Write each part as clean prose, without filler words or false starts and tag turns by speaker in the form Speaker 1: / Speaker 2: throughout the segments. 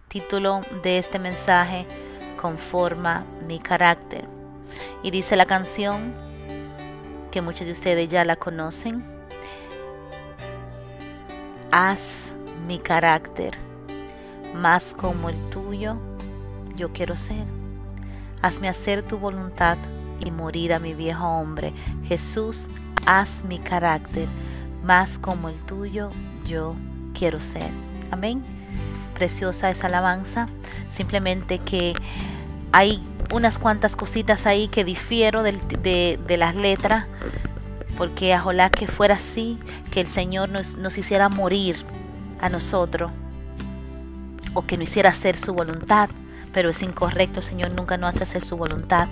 Speaker 1: título de este mensaje: Conforma mi carácter. Y dice la canción, que muchos de ustedes ya la conocen: haz mi carácter más como el tuyo yo quiero ser. Hazme hacer tu voluntad y morir a mi viejo hombre. Jesús, haz mi carácter más como el tuyo yo quiero ser. Amén. Preciosa esa alabanza. Simplemente que hay unas cuantas cositas ahí que difiero de las letras, porque ojalá que fuera así, que el Señor nos hiciera morir a nosotros, o que nos hiciera hacer su voluntad, pero es incorrecto. El Señor nunca nos hace hacer su voluntad.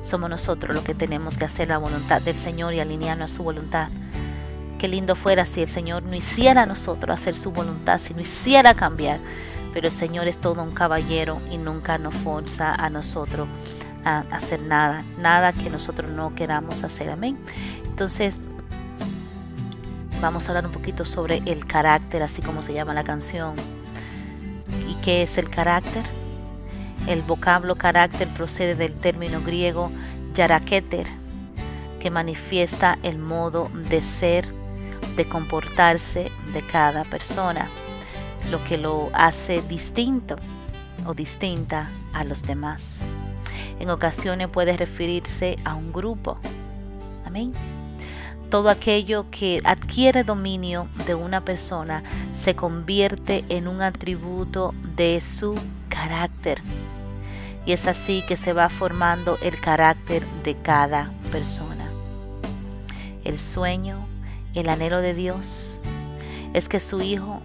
Speaker 1: Somos nosotros los que tenemos que hacer la voluntad del Señor y alinearnos a su voluntad. Qué lindo fuera si el Señor no hiciera a nosotros hacer su voluntad, si no hiciera cambiar. Pero el Señor es todo un caballero y nunca nos forza a nosotros a hacer nada que nosotros no queramos hacer. Amén. Entonces, vamos a hablar un poquito sobre el carácter, así como se llama la canción. ¿Y qué es el carácter? El vocablo carácter procede del término griego yaraketer, que manifiesta el modo de ser, de comportarse de cada persona, lo que lo hace distinto o distinta a los demás. En ocasiones puede referirse a un grupo. Amén. Todo aquello que adquiere dominio de una persona se convierte en un atributo de su carácter. Y es así que se va formando el carácter de cada persona. El sueño, el anhelo de Dios es que sus hijos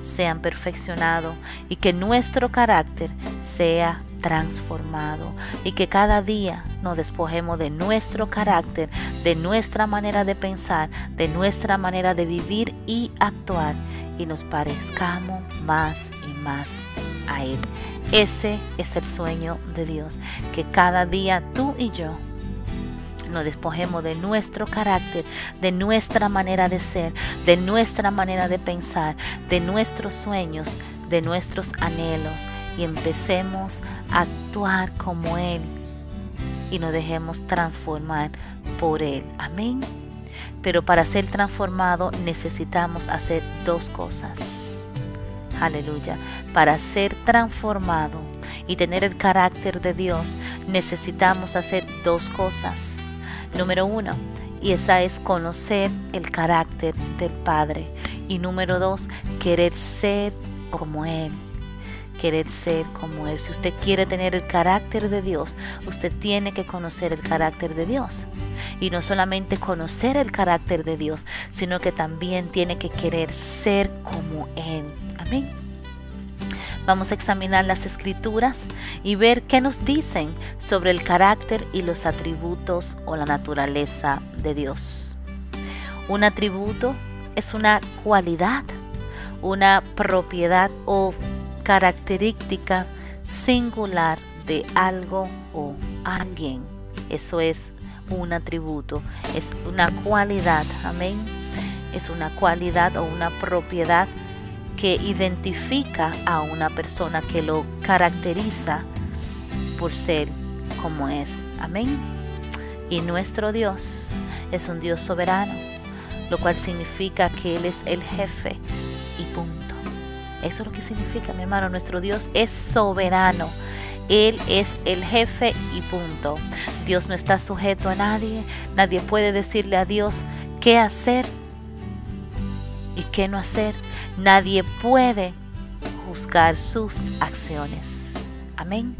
Speaker 1: sean perfeccionados y que nuestro carácter sea transformado, y que cada día nos despojemos de nuestro carácter, de nuestra manera de pensar, de nuestra manera de vivir y actuar, y nos parezcamos más y más a Él. Ese es el sueño de Dios, que cada día tú y yo nos despojemos de nuestro carácter, de nuestra manera de ser, de nuestra manera de pensar, de nuestros sueños, de nuestros anhelos, y empecemos a actuar como Él y nos dejemos transformar por Él. Amén. Pero para ser transformado necesitamos hacer dos cosas. Aleluya. Para ser transformado y tener el carácter de Dios necesitamos hacer dos cosas. Número uno, y esa es conocer el carácter del Padre. Y número dos, querer ser como Él. Querer ser como Él. Si usted quiere tener el carácter de Dios, usted tiene que conocer el carácter de Dios. Y no solamente conocer el carácter de Dios, sino que también tiene que querer ser como Él. Amén. Vamos a examinar las escrituras y ver qué nos dicen sobre el carácter y los atributos o la naturaleza de Dios. Un atributo es una cualidad, una propiedad o característica singular de algo o alguien. Eso es un atributo, es una cualidad. Amén. Es una cualidad o una propiedad que identifica a una persona, que lo caracteriza por ser como es. Amén. Y nuestro Dios es un Dios soberano, lo cual significa que Él es el jefe y punto. Eso es lo que significa, mi hermano. Nuestro Dios es soberano. Él es el jefe y punto. Dios no está sujeto a nadie. Nadie puede decirle a Dios qué hacer y qué no hacer. Nadie puede juzgar sus acciones. Amén.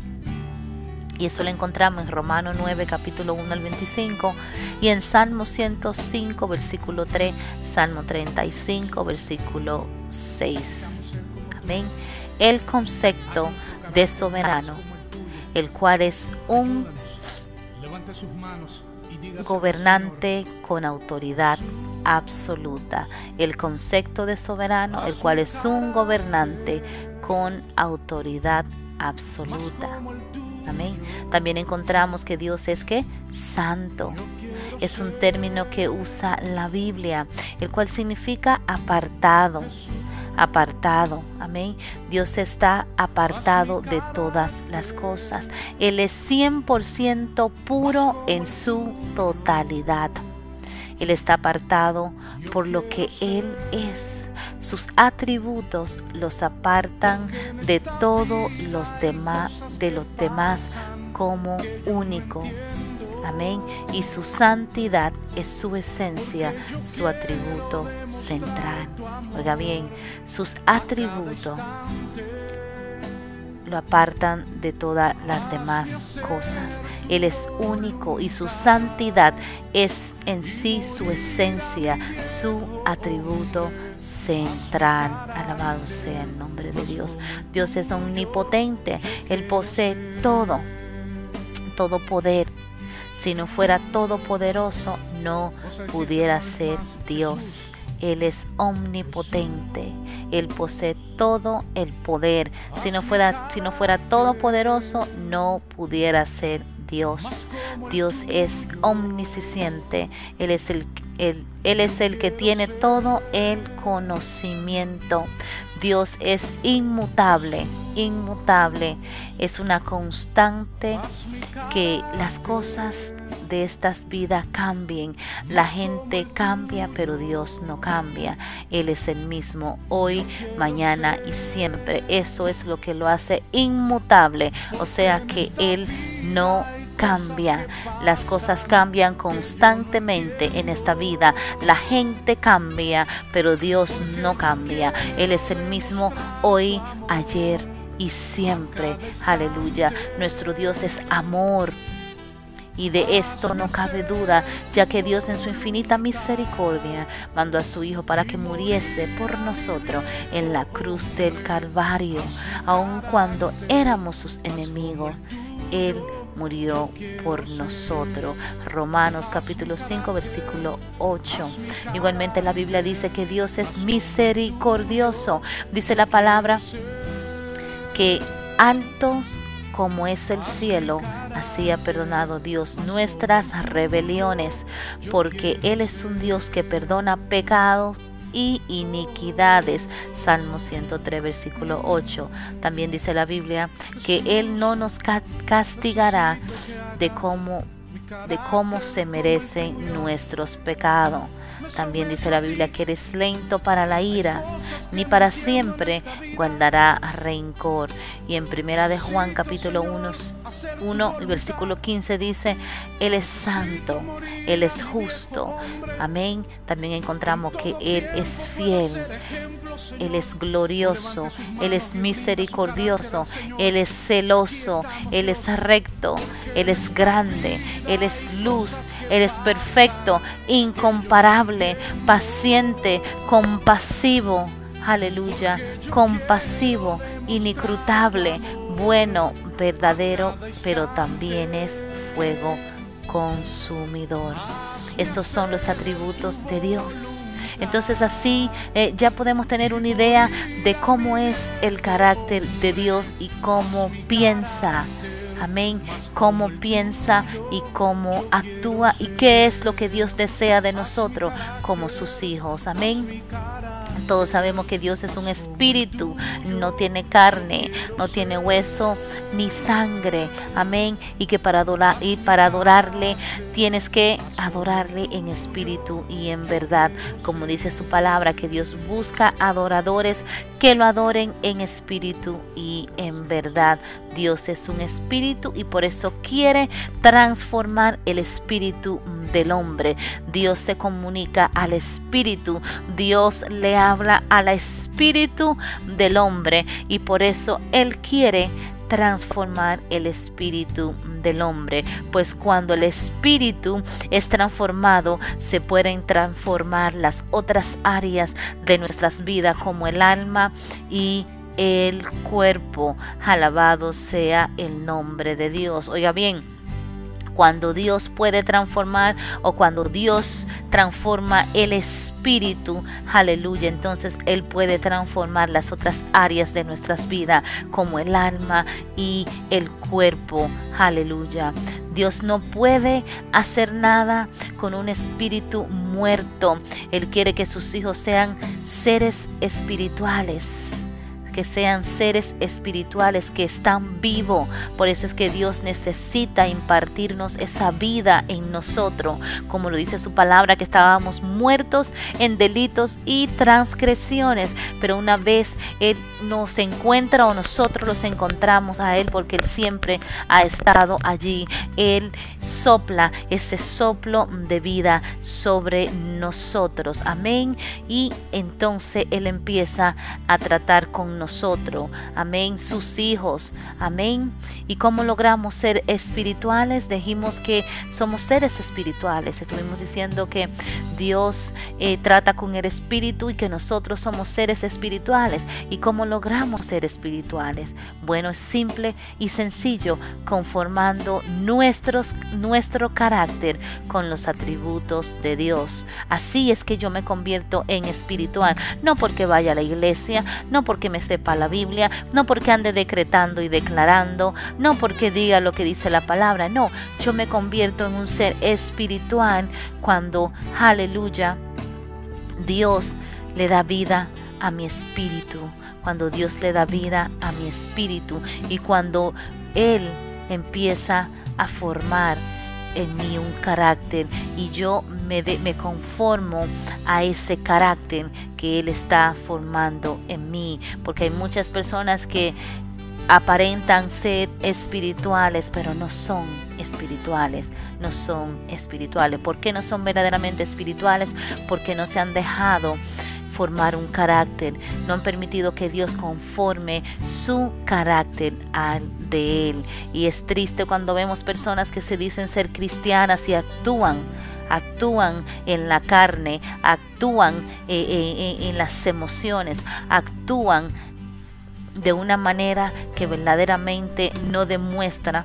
Speaker 1: Y eso lo encontramos en Romanos 9, capítulo 1 al 25, y en Salmo 105, versículo 3, Salmo 35, versículo 6. Amén. El concepto de soberano, el cual es un gobernante con autoridad absoluta. El concepto de soberano, el cual es un gobernante con autoridad absoluta. Amén. También encontramos que Dios es ¿qué? Santo. Es un término que usa la Biblia, el cual significa apartado, apartado. Amén. Dios está apartado de todas las cosas. Él es 100% puro en su totalidad. Él está apartado por lo que Él es. Sus atributos los apartan de todos los demás como único. Amén. Y su santidad es su esencia, su atributo central. Oiga bien, sus atributos lo apartan de todas las demás cosas. Él es único y su santidad es en sí su esencia, su atributo central. Alabado sea el nombre de Dios. Dios es omnipotente. Él posee todo poder. Si no fuera todopoderoso, no pudiera ser Dios. Él es omnipotente. Él posee todo el poder. Si no fuera todopoderoso, no pudiera ser Dios. Dios es omnisciente. Él es el que tiene todo el conocimiento. Dios es inmutable. Es una constante que las cosas de estas vidas cambien. La gente cambia, pero Dios no cambia. Él es el mismo hoy, mañana y siempre. Eso es lo que lo hace inmutable. O sea que Él no cambia. Las cosas cambian constantemente en esta vida. La gente cambia, pero Dios no cambia. Él es el mismo hoy, ayer y siempre. Aleluya. Nuestro Dios es amor. Y de esto no cabe duda, ya que Dios en su infinita misericordia mandó a su Hijo para que muriese por nosotros en la cruz del Calvario. Aun cuando éramos sus enemigos, Él murió por nosotros. Romanos capítulo 5 versículo 8. Igualmente la Biblia dice que Dios es misericordioso. Dice la palabra que altos como es el cielo, así ha perdonado Dios nuestras rebeliones, porque Él es un Dios que perdona pecados y iniquidades. Salmo 103 versículo 8. También dice la Biblia que Él no nos castigará de cómo se merecen nuestros pecados. También dice la Biblia que eres lento para la ira, ni para siempre guardará rencor. Y en primera de Juan capítulo 1 y versículo 15 dice, Él es santo, Él es justo. Amén. También encontramos que Él es fiel. Él es glorioso, Él es misericordioso, Él es celoso, Él es recto, Él es grande, Él es luz, Él es perfecto, incomparable, paciente, compasivo, aleluya, compasivo, inescrutable, bueno, verdadero, pero también es fuego consumidor. Estos son los atributos de Dios. Entonces así ya podemos tener una idea de cómo es el carácter de Dios y cómo piensa. Amén. Cómo piensa y cómo actúa y qué es lo que Dios desea de nosotros como sus hijos. Amén. Todos sabemos que Dios es un espíritu, no tiene carne, no tiene hueso ni sangre. Amén. Y que para adorarle tienes que adorarle en espíritu y en verdad. Como dice su palabra, que Dios busca adoradores que lo adoren en espíritu y en verdad. Dios es un espíritu y por eso quiere transformar el espíritu del hombre. Dios se comunica al espíritu. Dios le habla al espíritu del hombre y por eso Él quiere transformar el espíritu del hombre, pues cuando el espíritu es transformado se pueden transformar las otras áreas de nuestras vidas como el alma y el cuerpo. Alabado sea el nombre de Dios. Oiga bien, Cuando Dios puede transformar, o cuando Dios transforma el espíritu, aleluya, entonces Él puede transformar las otras áreas de nuestras vidas, como el alma y el cuerpo, aleluya. Dios no puede hacer nada con un espíritu muerto. Él quiere que sus hijos sean seres espirituales, que sean seres espirituales que están vivos. Por eso es que Dios necesita impartirnos esa vida en nosotros, como lo dice su palabra, que estábamos muertos en delitos y transgresiones, pero una vez Él nos encuentra, o nosotros los encontramos a Él, porque Él siempre ha estado allí, Él sopla ese soplo de vida sobre nosotros, amén, y entonces Él empieza a tratar con nosotros, amén, sus hijos, amén. ¿Y cómo logramos ser espirituales? Dijimos que somos seres espirituales, estuvimos diciendo que Dios trata con el espíritu y que nosotros somos seres espirituales. ¿Y cómo logramos ser espirituales? Bueno, es simple y sencillo, conformando nuestro carácter con los atributos de Dios. Así es que yo me convierto en espiritual, no porque vaya a la iglesia, no porque me sepa la Biblia, no porque ande decretando y declarando, no porque diga lo que dice la palabra, no, yo me convierto en un ser espiritual cuando, aleluya, Dios le da vida a mi espíritu, cuando Dios le da vida a mi espíritu, y cuando Él empieza a formar en mí un carácter, y yo me conformo a ese carácter que Él está formando en mí, porque hay muchas personas que aparentan ser espirituales, pero no son espirituales, no son espirituales. ¿Por qué no son verdaderamente espirituales? Porque no se han dejado formar un carácter, no han permitido que Dios conforme su carácter al de Él. Y es triste cuando vemos personas que se dicen ser cristianas y actúan en la carne, actúan en las emociones, actúan de una manera que verdaderamente no demuestra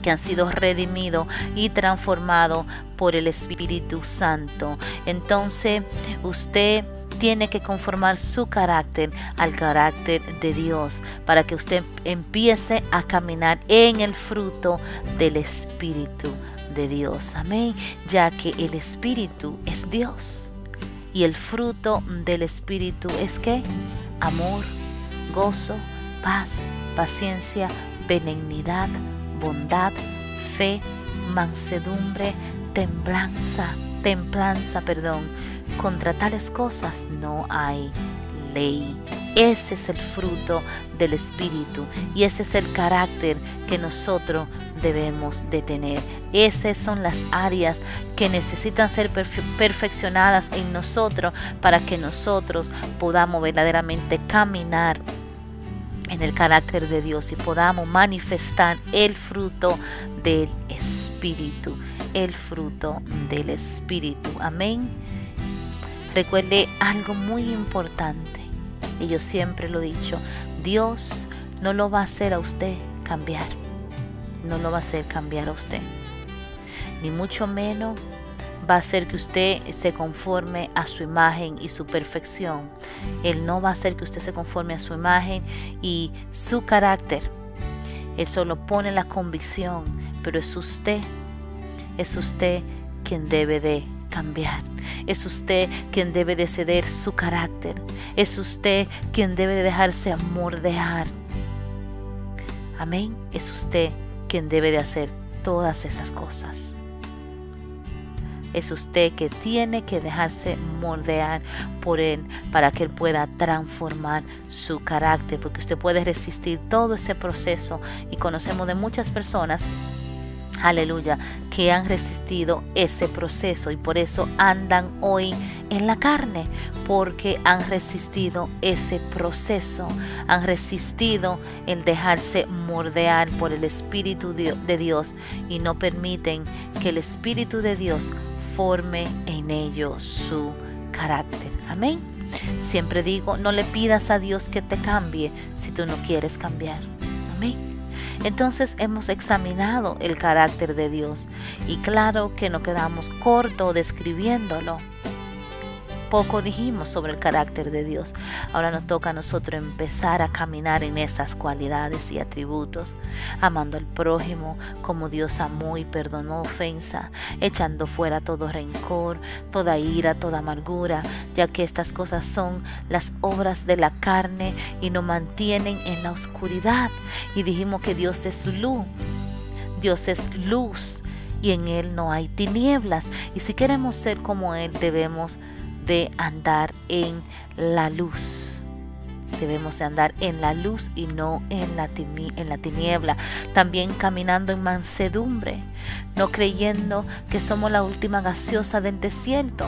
Speaker 1: que han sido redimidos y transformados por el Espíritu Santo. Entonces usted tiene que conformar su carácter al carácter de Dios, para que usted empiece a caminar en el fruto del Espíritu de Dios, amén, ya que el Espíritu es Dios, y el fruto del Espíritu es ¿qué? Amor, gozo, paz, paciencia, benignidad, bondad, fe, mansedumbre, templanza. Contra tales cosas no hay ley. Ese es el fruto del Espíritu, y ese es el carácter que nosotros debemos de tener. Esas son las áreas que necesitan ser perfeccionadas en nosotros, para que nosotros podamos verdaderamente caminar en el carácter de Dios y podamos manifestar el fruto del Espíritu, el fruto del Espíritu, amén. Recuerde algo muy importante, y yo siempre lo he dicho: Dios no lo va a hacer a usted cambiar, no lo va a hacer cambiar a usted, ni mucho menos va a hacer que usted se conforme a su imagen y su perfección. Él no va a hacer que usted se conforme a su imagen y su carácter. Él solo pone la convicción, pero es usted quien debe de cambiar. Es usted quien debe de ceder su carácter. Es usted quien debe de dejarse moldear. Amén. Es usted quien debe de hacer todas esas cosas. Es usted que tiene que dejarse moldear por Él, para que Él pueda transformar su carácter, porque usted puede resistir todo ese proceso, y conocemos de muchas personas, aleluya, que han resistido ese proceso, y por eso andan hoy en la carne, porque han resistido ese proceso, han resistido el dejarse moldear por el Espíritu de Dios, y no permiten que el Espíritu de Dios forme en ellos su carácter, amén. Siempre digo, no le pidas a Dios que te cambie si tú no quieres cambiar, amén. Entonces hemos examinado el carácter de Dios y claro que no quedamos cortos describiéndolo. Poco dijimos sobre el carácter de Dios. Ahora nos toca a nosotros empezar a caminar en esas cualidades y atributos, amando al prójimo como Dios amó y perdonó ofensa, echando fuera todo rencor, toda ira, toda amargura, ya que estas cosas son las obras de la carne y nos mantienen en la oscuridad. Y dijimos que Dios es luz. Dios es luz y en Él no hay tinieblas. Y si queremos ser como Él, debemos de andar en la luz. Debemos de andar en la luz y no en la tiniebla. También caminando en mansedumbre, no creyendo que somos la última gaseosa del desierto,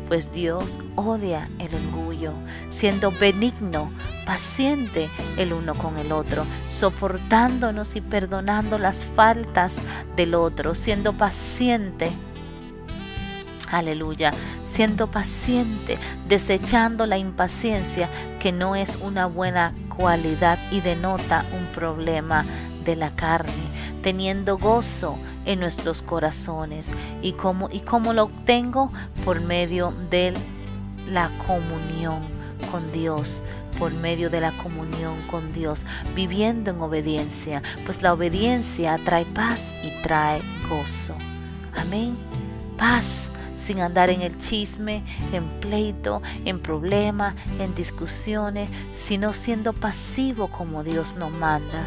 Speaker 1: pues Dios odia el orgullo, siendo benigno, paciente el uno con el otro, soportándonos y perdonando las faltas del otro, siendo paciente. Aleluya, siendo paciente, desechando la impaciencia, que no es una buena cualidad y denota un problema de la carne, teniendo gozo en nuestros corazones. ¿Y cómo lo obtengo? Por medio de la comunión con Dios, por medio de la comunión con Dios, viviendo en obediencia, pues la obediencia trae paz y trae gozo. Amén. Paz, sin andar en el chisme, en pleito, en problemas, en discusiones, sino siendo pasivo como Dios nos manda.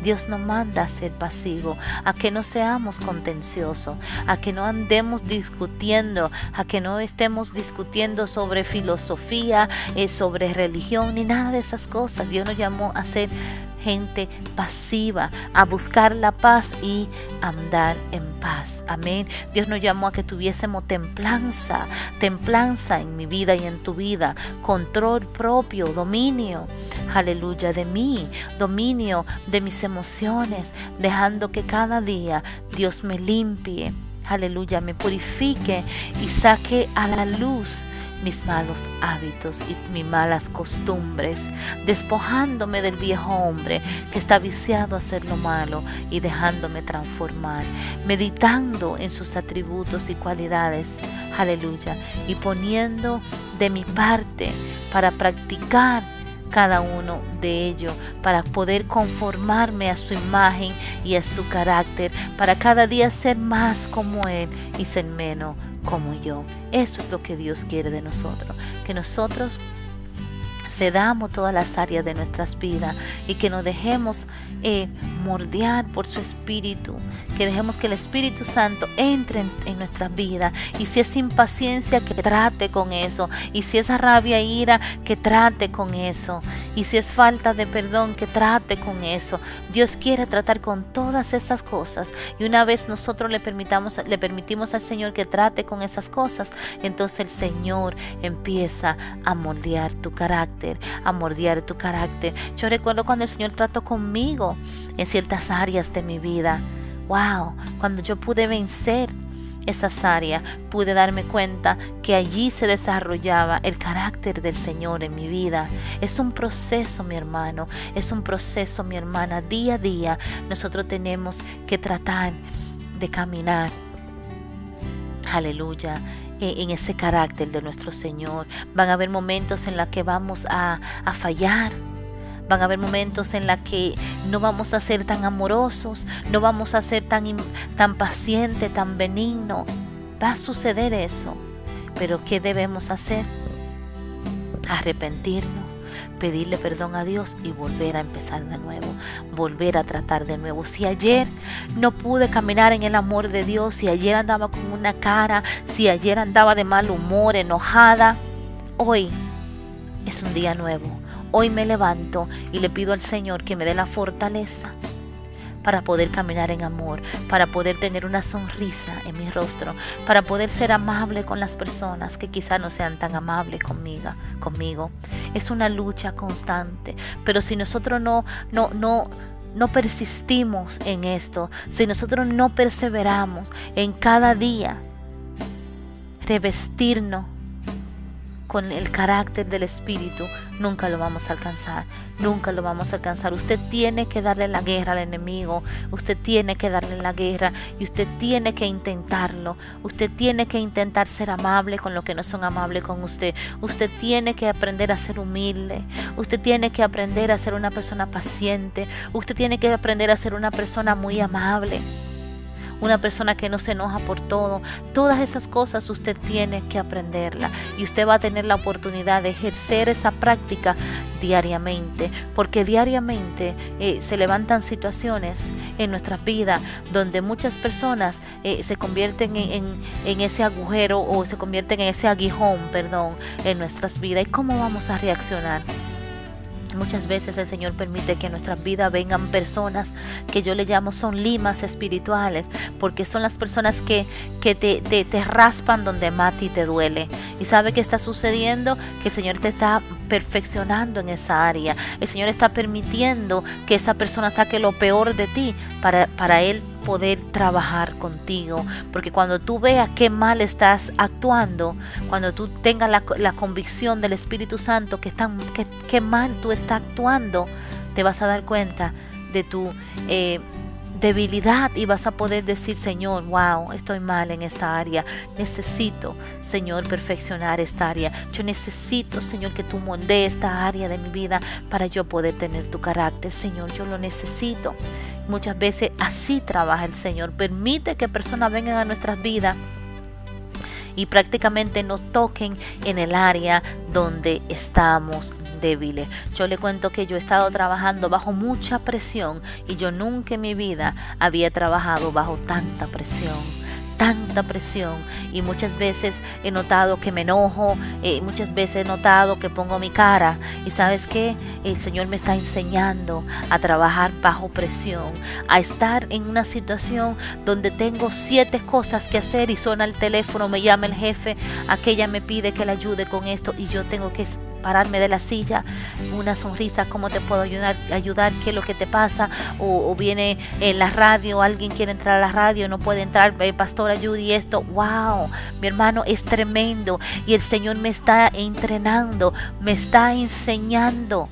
Speaker 1: Dios nos manda a ser pasivo, a que no seamos contenciosos, a que no andemos discutiendo, a que no estemos discutiendo sobre filosofía, sobre religión, ni nada de esas cosas. Dios nos llamó a ser gente pasiva, a buscar la paz y andar en paz. Amén. Dios nos llamó a que tuviésemos templanza en mi vida y en tu vida, control propio, dominio, aleluya, de mí, dominio de mis emociones, dejando que cada día Dios me limpie, aleluya, me purifique y saque a la luz mis malos hábitos y mis malas costumbres, despojándome del viejo hombre que está viciado a hacer lo malo y dejándome transformar, meditando en sus atributos y cualidades, aleluya, y poniendo de mi parte para practicar cada uno de ellos, para poder conformarme a su imagen y a su carácter, para cada día ser más como Él y ser menos como yo. Eso es lo que Dios quiere de nosotros, que nosotros cedamos todas las áreas de nuestras vidas y que nos dejemos moldear por su Espíritu, que dejemos que el Espíritu Santo entre en nuestras vidas, y si es impaciencia, que trate con eso, y si es rabia e ira, que trate con eso, y si es falta de perdón, que trate con eso. Dios quiere tratar con todas esas cosas, y una vez nosotros le permitimos al Señor que trate con esas cosas, entonces el Señor empieza a moldear tu carácter, a moldear tu carácter. Yo recuerdo cuando el Señor trató conmigo en ciertas áreas de mi vida. Wow, cuando yo pude vencer esas áreas, pude darme cuenta que allí se desarrollaba el carácter del Señor en mi vida. Es un proceso, mi hermano, es un proceso, mi hermana. Día a día nosotros tenemos que tratar de caminar, aleluya, en ese carácter de nuestro Señor. Van a haber momentos en los que vamos a fallar. Van a haber momentos en los que no vamos a ser tan amorosos, no vamos a ser tan pacientes, tan benignos. Va a suceder eso. Pero ¿qué debemos hacer? Arrepentirnos, pedirle perdón a Dios y volver a empezar de nuevo, volver a tratar de nuevo. Si ayer no pude caminar en el amor de Dios, si ayer andaba con una cara, si ayer andaba de mal humor, enojada, hoy es un día nuevo. Hoy me levanto y le pido al Señor que me dé la fortaleza para poder caminar en amor, para poder tener una sonrisa en mi rostro, para poder ser amable con las personas que quizá no sean tan amables conmigo. Es una lucha constante, pero si nosotros no persistimos en esto, si nosotros no perseveramos en cada día revestirnos con el carácter del Espíritu, nunca lo vamos a alcanzar. Nunca lo vamos a alcanzar. Usted tiene que darle la guerra al enemigo. Usted tiene que darle la guerra y usted tiene que intentarlo. Usted tiene que intentar ser amable con los que no son amables con usted. Usted tiene que aprender a ser humilde. Usted tiene que aprender a ser una persona paciente. Usted tiene que aprender a ser una persona muy amable. Una persona que no se enoja por todo. Todas esas cosas usted tiene que aprenderla y usted va a tener la oportunidad de ejercer esa práctica diariamente, porque diariamente se levantan situaciones en nuestras vidas donde muchas personas se convierten en ese agujero o se convierten en ese aguijón, en nuestras vidas. ¿Y cómo vamos a reaccionar? Muchas veces el Señor permite que en nuestras vidas vengan personas que yo le llamo son limas espirituales, porque son las personas que te raspan donde más a ti te duele. ¿Y sabe qué está sucediendo? Que el Señor te está perfeccionando en esa área. El Señor está permitiendo que esa persona saque lo peor de ti para Él poder trabajar contigo, porque cuando tú veas qué mal estás actuando, cuando tú tengas la convicción del Espíritu Santo que mal tú estás actuando, te vas a dar cuenta de tu debilidad y vas a poder decir: Señor, wow, estoy mal en esta área, necesito, Señor, perfeccionar esta área. Yo necesito, Señor, que tú moldees esta área de mi vida para yo poder tener tu carácter. Señor, yo lo necesito. Muchas veces así trabaja el Señor. Permite que personas vengan a nuestras vidas y prácticamente nos toquen en el área donde estamos débiles. Yo le cuento que yo he estado trabajando bajo mucha presión y yo nunca en mi vida había trabajado bajo tanta presión. Y muchas veces he notado que me enojo, muchas veces he notado que pongo mi cara, y ¿sabes qué? El Señor me está enseñando a trabajar bajo presión, a estar en una situación donde tengo 7 cosas que hacer y suena el teléfono, me llama el jefe, aquella me pide que le ayude con esto y yo tengo que pararme de la silla, una sonrisa: ¿cómo te puedo ayudar? ¿Qué es lo que te pasa? O viene en la radio, alguien quiere entrar a la radio, no puede entrar, pastora Judy, esto, wow, mi hermano, es tremendo. Y el Señor me está entrenando, me está enseñando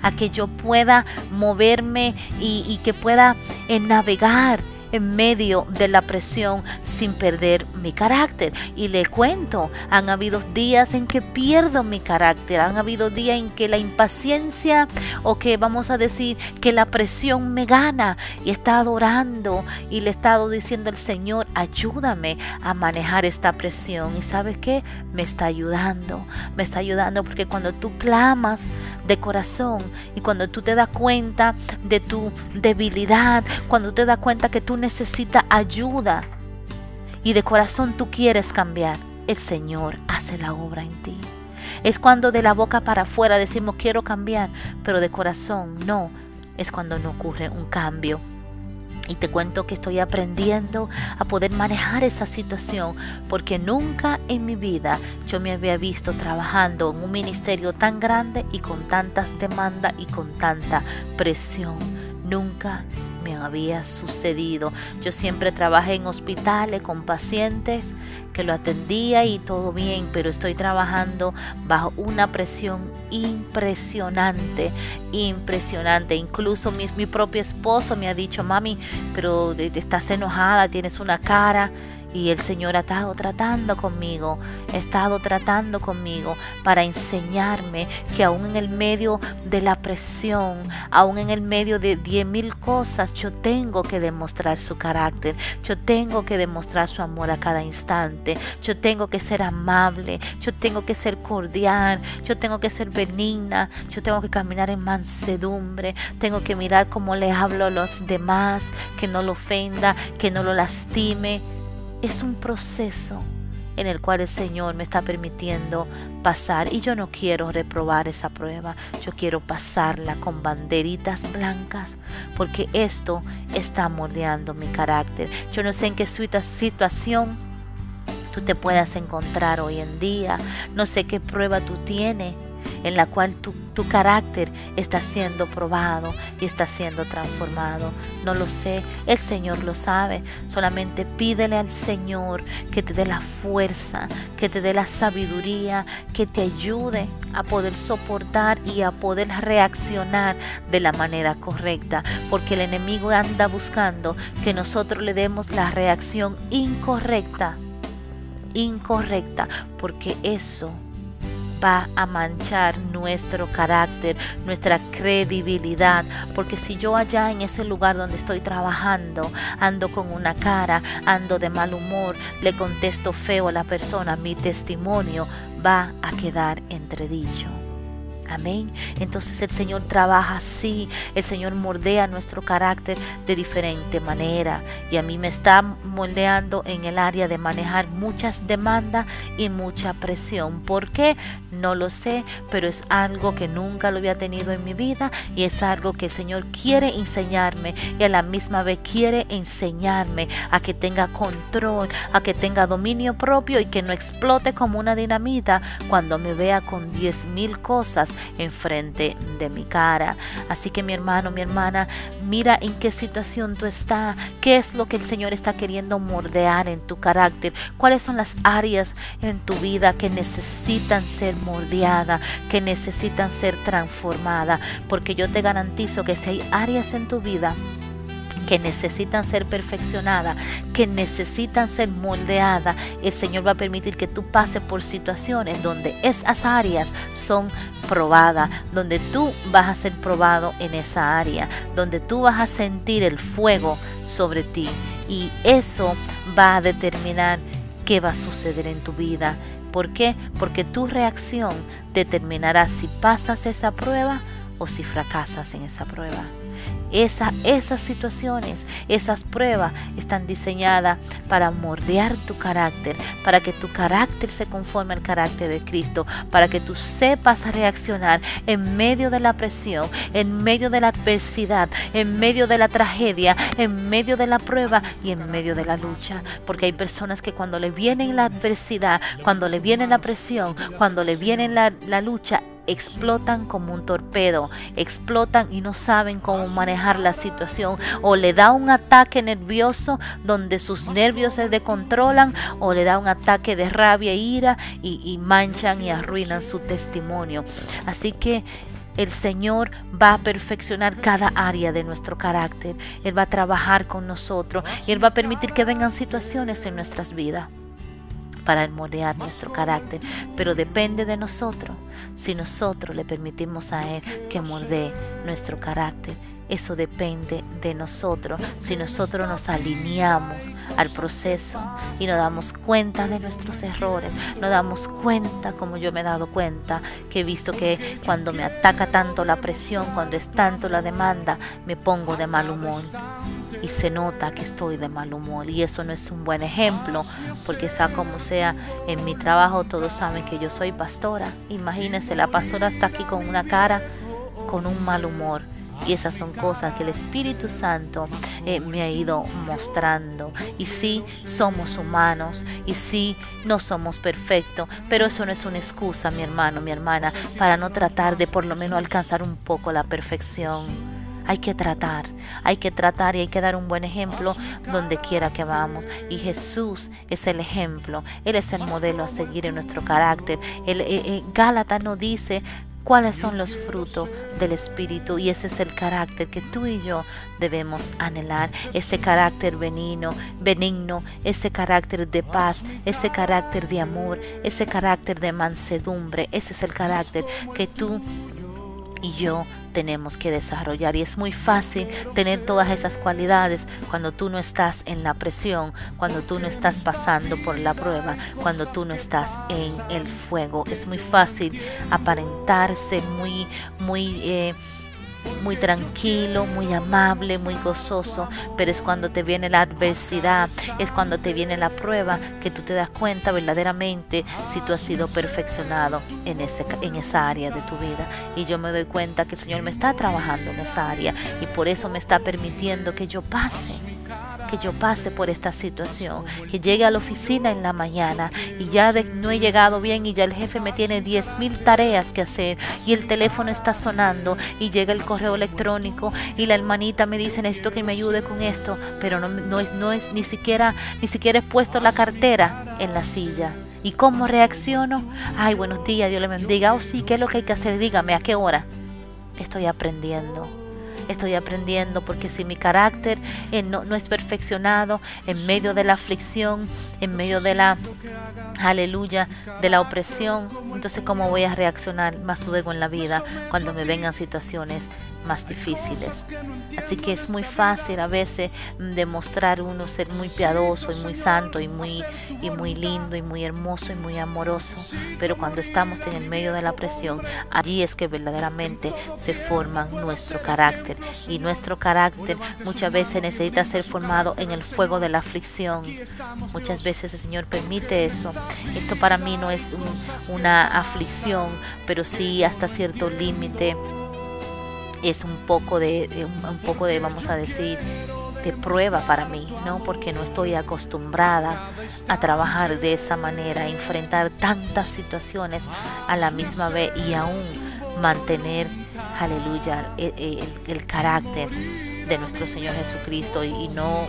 Speaker 1: a que yo pueda moverme y que pueda navegar en medio de la presión sin perder mi carácter. Y le cuento, han habido días en que pierdo mi carácter, han habido días en que la impaciencia, o que vamos a decir que la presión me gana, y he estado orando y le he estado diciendo al Señor: ayúdame a manejar esta presión. Y ¿sabes qué? Me está ayudando, porque cuando tú clamas de corazón y cuando tú te das cuenta de tu debilidad, cuando te das cuenta que tú necesitas ayuda y de corazón tú quieres cambiar, el Señor hace la obra en ti. Es cuando de la boca para afuera decimos quiero cambiar, pero de corazón no, es cuando no ocurre un cambio. Y te cuento que estoy aprendiendo a poder manejar esa situación, porque nunca en mi vida yo me había visto trabajando en un ministerio tan grande y con tantas demandas y con tanta presión. Nunca me había sucedido. Yo siempre trabajé en hospitales con pacientes que lo atendía y todo bien, pero estoy trabajando bajo una presión impresionante. Incluso mi propio esposo me ha dicho: mami, pero estás enojada, tienes una cara. Y el Señor ha estado tratando conmigo, para enseñarme que aún en el medio de la presión, aún en el medio de 10,000 cosas, yo tengo que demostrar su carácter, yo tengo que demostrar su amor a cada instante, yo tengo que ser amable, yo tengo que ser cordial, yo tengo que ser benigna, yo tengo que caminar en mansedumbre, tengo que mirar cómo le hablo a los demás, que no lo ofenda, que no lo lastime. Es un proceso en el cual el Señor me está permitiendo pasar, y yo no quiero reprobar esa prueba, yo quiero pasarla con banderitas blancas, porque esto está moldeando mi carácter. Yo no sé en qué situación tú te puedas encontrar hoy en día, no sé qué prueba tú tienes en la cual tú tu carácter está siendo probado y está siendo transformado. No lo sé, el Señor lo sabe. Solamente pídele al Señor que te dé la fuerza, que te dé la sabiduría, que te ayude a poder soportar y a poder reaccionar de la manera correcta, porque el enemigo anda buscando que nosotros le demos la reacción incorrecta, porque eso va a manchar nuestro carácter, nuestra credibilidad. Porque si yo allá en ese lugar donde estoy trabajando ando con una cara, ando de mal humor, le contesto feo a la persona, mi testimonio va a quedar entredicho. Amén. Entonces el Señor trabaja así, el Señor moldea nuestro carácter de diferente manera, y a mí me está moldeando en el área de manejar muchas demandas y mucha presión. ¿Por qué? No lo sé, pero es algo que nunca lo había tenido en mi vida, y es algo que el Señor quiere enseñarme, y a la misma vez quiere enseñarme a que tenga control, a que tenga dominio propio y que no explote como una dinamita cuando me vea con 10,000 cosas enfrente de mi cara. Así que mi hermano, mi hermana, mira en qué situación tú estás, qué es lo que el Señor está queriendo moldear en tu carácter, cuáles son las áreas en tu vida que necesitan ser moldeadas, que necesitan ser transformadas, porque yo te garantizo que si hay áreas en tu vida que necesitan ser perfeccionadas, que necesitan ser moldeadas, el Señor va a permitir que tú pases por situaciones donde esas áreas son probadas, donde tú vas a ser probado en esa área, donde tú vas a sentir el fuego sobre ti, y eso va a determinar qué va a suceder en tu vida. ¿Por qué? Porque tu reacción determinará si pasas esa prueba o si fracasas en esa prueba. Esas situaciones, esas pruebas están diseñadas para moldear tu carácter, para que tu carácter se conforme al carácter de Cristo, para que tú sepas reaccionar en medio de la presión, en medio de la adversidad, en medio de la tragedia, en medio de la prueba y en medio de la lucha. Porque hay personas que cuando le viene la adversidad, cuando le viene la presión, cuando le viene la lucha, explotan como un torpedo, explotan y no saben cómo manejar la situación, o le da un ataque nervioso donde sus nervios se descontrolan, o le da un ataque de rabia e ira y manchan y arruinan su testimonio. Así que el Señor va a perfeccionar cada área de nuestro carácter. Él va a trabajar con nosotros y Él va a permitir que vengan situaciones en nuestras vidas para moldear nuestro carácter, pero depende de nosotros. Si nosotros le permitimos a Él que moldee nuestro carácter, eso depende de nosotros. Si nosotros nos alineamos al proceso y nos damos cuenta de nuestros errores, nos damos cuenta, como yo me he dado cuenta, que he visto que cuando me ataca tanto la presión, cuando es tanto la demanda, me pongo de mal humor. Y se nota que estoy de mal humor, y eso no es un buen ejemplo, porque sea como sea, en mi trabajo todos saben que yo soy pastora. Imagínense, la pastora está aquí con una cara, con un mal humor. Y esas son cosas que el Espíritu Santo me ha ido mostrando. Y sí, somos humanos, y sí, no somos perfectos, pero eso no es una excusa, mi hermano, mi hermana, para no tratar de por lo menos alcanzar un poco la perfección. Hay que tratar y hay que dar un buen ejemplo donde quiera que vamos. Y Jesús es el ejemplo, Él es el modelo a seguir en nuestro carácter. Gálatas nos dice cuáles son los frutos del Espíritu, y ese es el carácter que tú y yo debemos anhelar. Ese carácter benigno, ese carácter de paz, ese carácter de amor, ese carácter de mansedumbre. Ese es el carácter que tú y yo tenemos que desarrollar. Y es muy fácil tener todas esas cualidades cuando tú no estás en la presión, cuando tú no estás pasando por la prueba, cuando tú no estás en el fuego. Es muy fácil aparentarse muy muy tranquilo, muy amable, muy gozoso, pero es cuando te viene la adversidad, es cuando te viene la prueba que tú te das cuenta verdaderamente si tú has sido perfeccionado en esa área de tu vida. Y yo me doy cuenta que el Señor me está trabajando en esa área y por eso me está permitiendo que yo pase por esta situación, que llegue a la oficina en la mañana y ya no he llegado bien y ya el jefe me tiene 10,000 tareas que hacer y el teléfono está sonando y llega el correo electrónico y la hermanita me dice necesito que me ayude con esto, pero no es ni siquiera he puesto la cartera en la silla. ¿Y cómo reacciono? Ay, buenos días, Dios le bendiga. Oh sí, ¿qué es lo que hay que hacer? Dígame, ¿a qué hora? Estoy aprendiendo porque si mi carácter no es perfeccionado en medio de la aflicción, en medio de la, aleluya, de la opresión, entonces ¿cómo voy a reaccionar más luego en la vida cuando me vengan situaciones más difíciles? Así que es muy fácil a veces demostrar uno ser muy piadoso y muy santo y muy lindo y muy hermoso y muy amoroso, pero cuando estamos en el medio de la presión, allí es que verdaderamente se forma nuestro carácter, y nuestro carácter muchas veces necesita ser formado en el fuego de la aflicción. Muchas veces el Señor permite eso. Esto para mí no es una aflicción, pero sí hasta cierto límite es un poco de vamos a decir, de prueba para mí, ¿no? Porque no estoy acostumbrada a trabajar de esa manera, a enfrentar tantas situaciones a la misma vez y aún mantener, aleluya, el carácter de nuestro Señor Jesucristo y no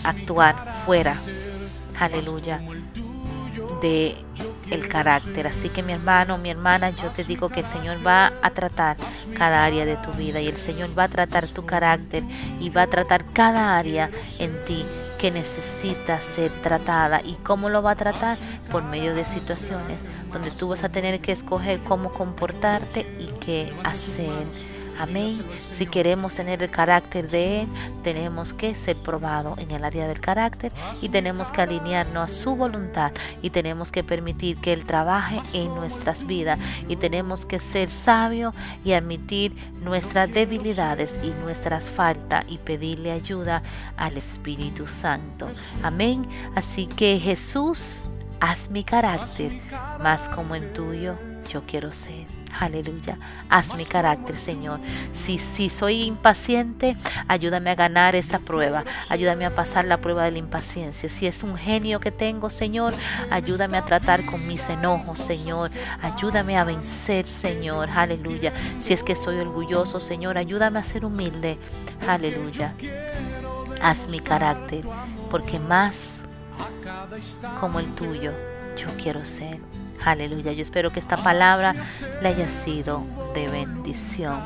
Speaker 1: actuar fuera, aleluya, de el carácter. Así que mi hermano, mi hermana, yo te digo que el Señor va a tratar cada área de tu vida y el Señor va a tratar tu carácter y va a tratar cada área en ti que necesita ser tratada. ¿Y cómo lo va a tratar? Por medio de situaciones donde tú vas a tener que escoger cómo comportarte y qué hacer. Amén. Si queremos tener el carácter de Él, tenemos que ser probados en el área del carácter y tenemos que alinearnos a su voluntad y tenemos que permitir que Él trabaje en nuestras vidas y tenemos que ser sabios y admitir nuestras debilidades y nuestras faltas y pedirle ayuda al Espíritu Santo. Amén. Así que Jesús, haz mi carácter más como el tuyo yo quiero ser. Aleluya, haz mi carácter, Señor. Si soy impaciente, ayúdame a ganar esa prueba. Ayúdame a pasar la prueba de la impaciencia. Si es un genio que tengo, Señor, ayúdame a tratar con mis enojos, Señor. Ayúdame a vencer, Señor. Aleluya. Si es que soy orgulloso, Señor, ayúdame a ser humilde. Aleluya. Haz mi carácter, porque más como el tuyo yo quiero ser. Aleluya. Yo espero que esta palabra le haya sido de bendición.